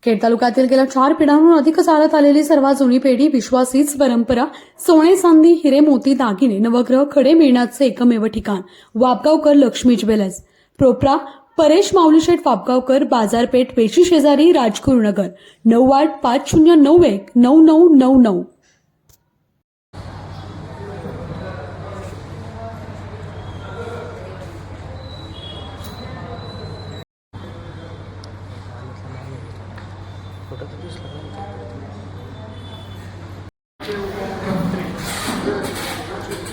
खेड तालुक्यातील गेल्या 4 पिढ्यांहून अधिक चालत आलेली सर्वात जुनी पेढी, विश्वास हीच परंपरा, सोने चांदी हिरे मोती दागिने नवग्रह खडे मिळण्याचे एकमेव ठिकाण वापगावकर लक्ष्मी ज्वेलर्स, प्रोप्रा परेश माऊलीशेठ वापगावकर, बाजारपेठ पेशी शेजारी, राजगुरुनगर, 9850919999.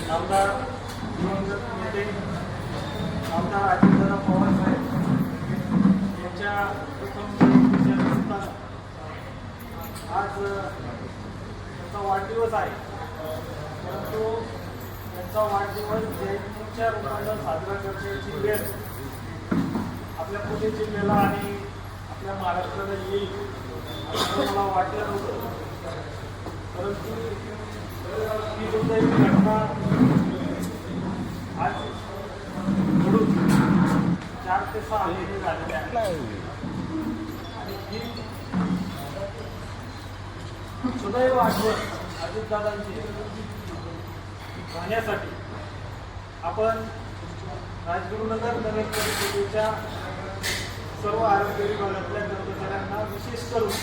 आमदार दिवंगत नेते आमदार अजितदादा पवार साहेब यांच्या प्रथम जयंतीच्या निमित्तानं आज त्यांचा वाढदिवस आहे, परंतु त्यांचा वाढदिवस जयंतीच्या रूपानं साजरा करण्याची वेळ आपल्या पुणे जिल्ह्याला आणि आपल्या महाराष्ट्राला येईल असं मला वाटलं नव्हतं, परंतु ही दुर्दैवी घटना आज घडून 4 ते 6 महिने झालेले आहेत आणि ही सुदैव आठवण अजितदादांची राहण्यासाठी आपण राजगुरुनगर नगर परिषदेच्या सर्व आरोग्य विभागातल्या कर्मचाऱ्यांना विशेष करून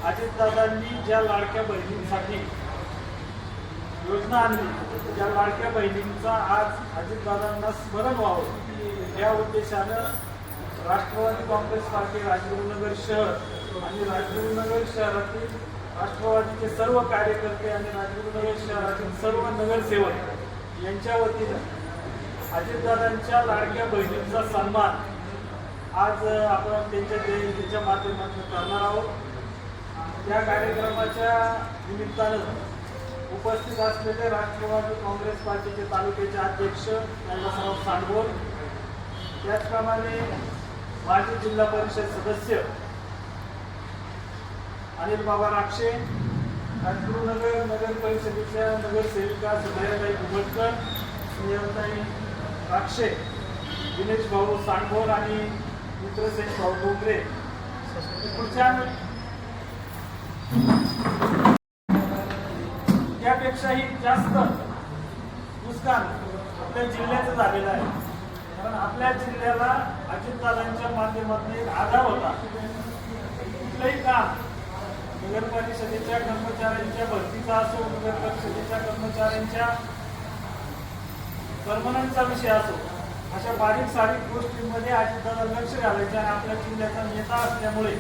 अजितदादांनी ज्या लाडक्या बहिणींसाठी योजना आणली, त्या लाडक्या बहिणींचा आज अजितदादांना स्मरण व्हावं या उद्देशानं राष्ट्रवादी काँग्रेस पार्टी राजगुरुनगर शहर आणि राजगुरुनगर शहरातील राष्ट्रवादीचे सर्व कार्यकर्ते आणि राजगुरुनगर शहरातील सर्व नगरसेवक यांच्या वतीनं अजितदादांच्या लाडक्या बहिणींचा सन्मान आज आपण त्यांच्या जयंतीच्या माध्यमातून करणार आहोत. त्या कार्यक्रमाच्या निमित्तानं उपस्थित असलेले राष्ट्रवादी काँग्रेस पार्टीचे तालुक्याचे अध्यक्ष नानासाहेब सांडवोल, त्याचप्रमाणे माजी जिल्हा परिषद सदस्य अनिल बाबा राक्षे, राजगुरुनगर नगर परिषदेच्या नगरसेविका सुधायाताई कुंभटकर, स्नेहलताई राक्षे, दिनेश भाऊ सांडवोल आणि मित्रसेन भाऊ डोंगरे त्यापेक्षाही जास्त नुकसान आपल्या जिल्ह्याचं झालेलं आहे, कारण आपल्या जिल्ह्याला अजितदादांच्या माध्यमातून एक आधार होता. कुठलंही काम नगर परिषदेच्या कर्मचाऱ्यांच्या भरतीचा असो, नगर परिषदेच्या कर्मचाऱ्यांच्या परमनंटचा विषय असो, अशा बारीक सारीक गोष्टींमध्ये अजितदादा लक्ष घालायचे आणि आपल्या जिल्ह्याचा नेता असल्यामुळे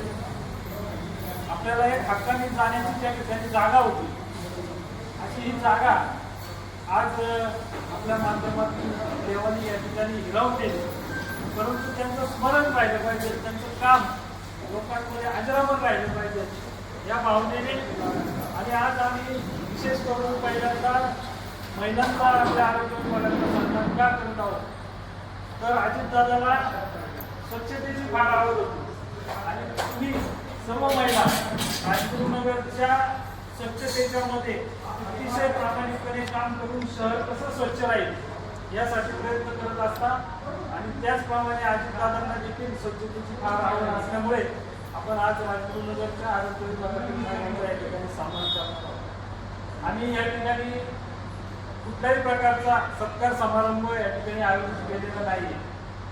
आपल्याला एक हक्काने जाण्याची त्या ठिकाणी जागा होती. अशी ही जागा आज आपल्या माध्यमातून देवानी या ठिकाणी हिरावून दिली, परंतु त्यांचं स्मरण राहिलं पाहिजे, त्यांचं काम लोकांमध्ये अजरामर राहिलं पाहिजे या भावनेने. आणि आज आम्ही विशेष करून पहिल्यांदा महिलांचा आपल्या आरोग्य विभागाचा सन्मान का करत आहोत, तर अजितदादाला स्वच्छतेची फार आवड होती आणि तुम्ही सर्व महिला राजगुरुनगरच्या स्वच्छतेच्या मध्ये अतिशय प्रामाणिकपणे काम करून शहर कसं स्वच्छ राहील यासाठी प्रयत्न करत असता आणि त्याचप्रमाणे अजितदादांना देखील स्वच्छतेची फार आवड असल्यामुळे आपण आज राजगुरुनगरच्या आरोग्य विभागातील या ठिकाणी सन्मान करतो. आम्ही या ठिकाणी कुठल्याही प्रकारचा सत्कार समारंभ या ठिकाणी आयोजित केलेला नाही.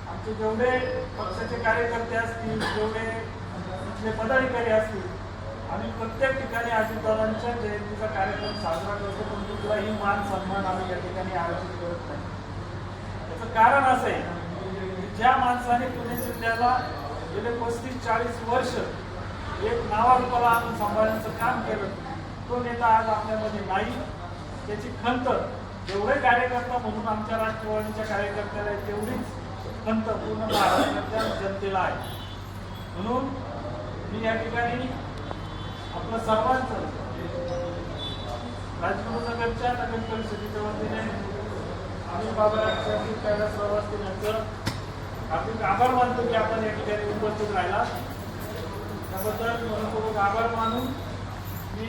आमचे जेवढे पक्षाचे कार्यकर्ते असतील, जेवढे इथले पदाधिकारी असतील, आम्ही प्रत्येक ठिकाणी अजितदादांच्या जयंतीचा कार्यक्रम साजरा करतो, पण कुठलाही मान सन्मान आम्ही या ठिकाणी आयोजित करत नाही. याचं कारण असं आहे की ज्या माणसाने पुणे जिल्ह्याला गेले 35-40 वर्ष एक नावारूपाला आणून सांभाळण्याचं काम केलं, तो नेता आज आपल्यामध्ये नाही. त्याची खंत जेवढे कार्यकर्ता म्हणून आमच्या राष्ट्रवादीच्या कार्यकर्त्याला आहे, तेवढीच खंत पूर्ण महाराष्ट्राच्या जनतेला आहे. म्हणून मी या ठिकाणी आपलं सर्वांचं राजगुरुनगरच्या नगर परिषदेच्या वतीने आम्ही बाबा कैलास असतील यांचं आपण आभार मानतो की आपण या ठिकाणी उपस्थित राहिला, त्याबद्दल मनपूर्वक आभार मानून मी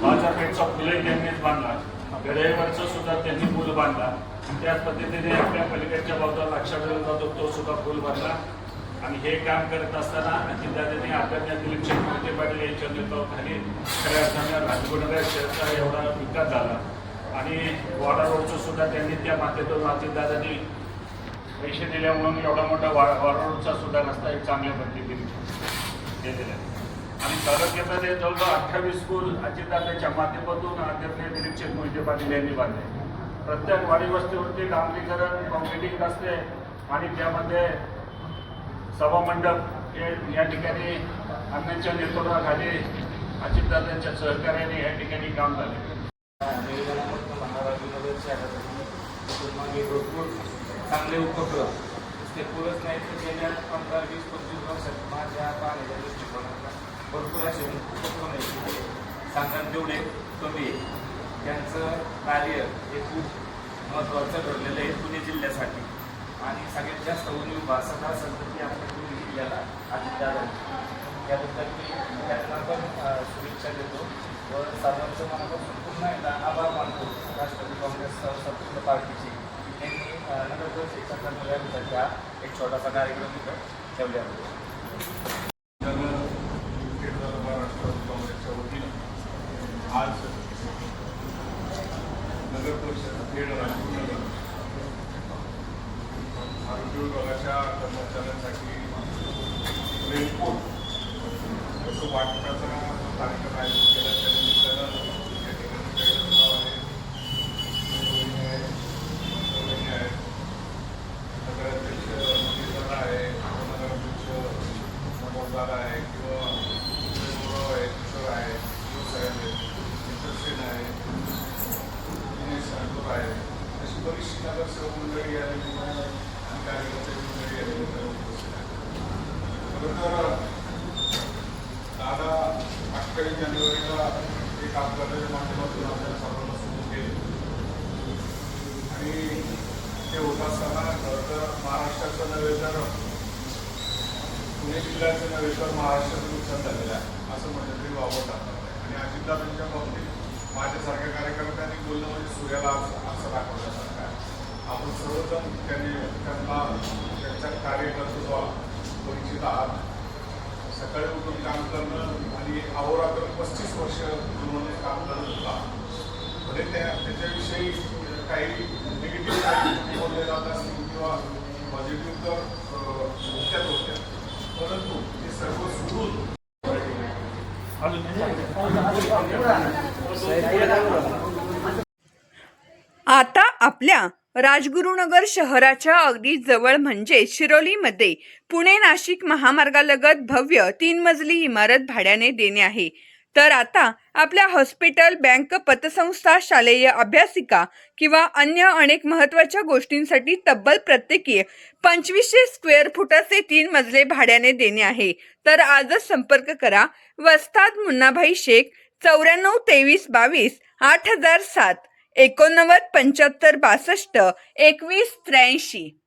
बाजारपेठचा फुले त्यांनीच बांधला, गडेवरचा सुद्धा त्यांनी पूल बांधला. त्याच पद्धतीने आपल्या पलीकडच्या बाजूला लक्षात जातो तो सुद्धा पूल भरला. आणि हे काम करत असताना अजितदादांनी आदरणीय दिलीप मोहिते पाटील यांच्या नेतृत्वाखाली खऱ्या अर्थानं राजगुरुनगर शहराचा एवढा विकास झाला. आणि वाडा रोडचं सुद्धा त्यांनी त्या माध्यमातून अजितदादांनी पैसे दिल्या म्हणून एवढा मोठा वाडा रोडचा सुद्धा रस्ता एक चांगल्या पद्धतीने केलेला आहे. आणि तालुक्यामध्ये जवळजवळ 28 स्कूल अजितदादांच्या माध्यमातून आदरणीय दिलीप मोहिते पाटील यांनी बांधले. प्रत्येक वाडी वस्तीवरती डांबरीकरण कॉन्क्रिटिंग असते आणि त्यामध्ये सभामंडप हे या ठिकाणी अन्यांच्या नेतृत्वाखाली अजितदादांच्या सहकार्याने या ठिकाणी काम झाले. भरपूर चांगले उपक्रम ते पुरच नाही तर गेल्या 15, 20, 25 वर्षात माझ्या पाहण्याच्या दृष्टिकोनातून भरपूर असे उपक्रम आहेत ते सांगण्यात जेवढे कमी आहे. त्यांचं कार्य हे खूप महत्त्वाचं ठरलेलं आहे पुणे जिल्ह्यासाठी. आणि सगळ्यात जास्त उणीव भासत असेल तर ती आपल्या पुणे जिल्ह्याला अजितदादा. त्याबद्दल मी त्यांना पण शुभेच्छा देतो व सर्वांचं मनापासून पुन्हा एकदा आभार मानतो राष्ट्रवादी काँग्रेस स्वतंत्र पार्टीचे. त्यांनी नगर परिषदेच्या कर्मचाऱ्यांसाठी हा एक छोटासा कार्यक्रम इथं ठेवल्याबद्दल. राष्ट्रवादी काँग्रेसच्या वतीनं आज नगर परिषद खेड राजगुरुनगर आरोग्य विभागाच्या कर्मचाऱ्यांसाठी रेनकोट असं वाटण्याचा कार्यक्रम आयोजित केला. त्यानिमित्तानं या ठिकाणी जयराव आहे, नगराध्यक्ष मंदिरदादा आहे, नगराध्यक्ष समोरदादा आहे किंवा गुरव आहे, किशोर आहे, शिवसाहेब आहे, इंटरसेन आहे, दिनेश राठोड आहे, अशी बरीचशी नगरसेवक मंडळी या निमित्तानं आणि कार्यकर्ते मंडळी या निमित्तानं उपस्थित आहे. खरं तर दादा 28 जानेवारीला एक अपघाताच्या माध्यमातून आपल्याला सर्वांना सुरू केले आणि ते होत असताना खरं तर महाराष्ट्राचं नव्हे तर पुणे जिल्ह्याचं नव्हे तर महाराष्ट्राचं नुकसान झालेलं आहे असं म्हटलं तरी वावं टाकणार आहे. आणि अजितदादांच्या बाबतीत माझ्यासारख्या कार्यकर्त्यांनी बोलणं म्हणजे सूर्याला असं दाखवल्यासारखं आहे. आपण सर्वजण त्यांना त्यांच्या कार्यकर्तृत्वा परिचित आहात. सकाळी उठून काम करणं आणि अहोरात्र 35 वर्ष म्हणून काम करत होता. भले त्याच्याविषयी काही निगेटिव्ह बोलले जात असतील किंवा पॉझिटिव्ह तर होत्याच होत्या, परंतु हे सर्व सोडून आता आपल्या राजगुरुनगर शहराच्या अगदी जवळ म्हणजे शिरोलीमध्ये पुणे नाशिक महामार्गालगत भव्य 3 मजली इमारत भाड्याने देणे आहे. तर आता आपल्या हॉस्पिटल, बँक, पतसंस्था, शालेय अभ्यासिका किंवा अन्य अनेक महत्त्वाच्या गोष्टींसाठी तब्बल प्रत्येकी 2500 स्क्वेअर फुटाचे 3 मजले भाड्याने देणे आहे. तर आजच संपर्क करा. वस्ताद मुन्नाभाई शेख, 94 23 22 8007, 89 75 62 21 83.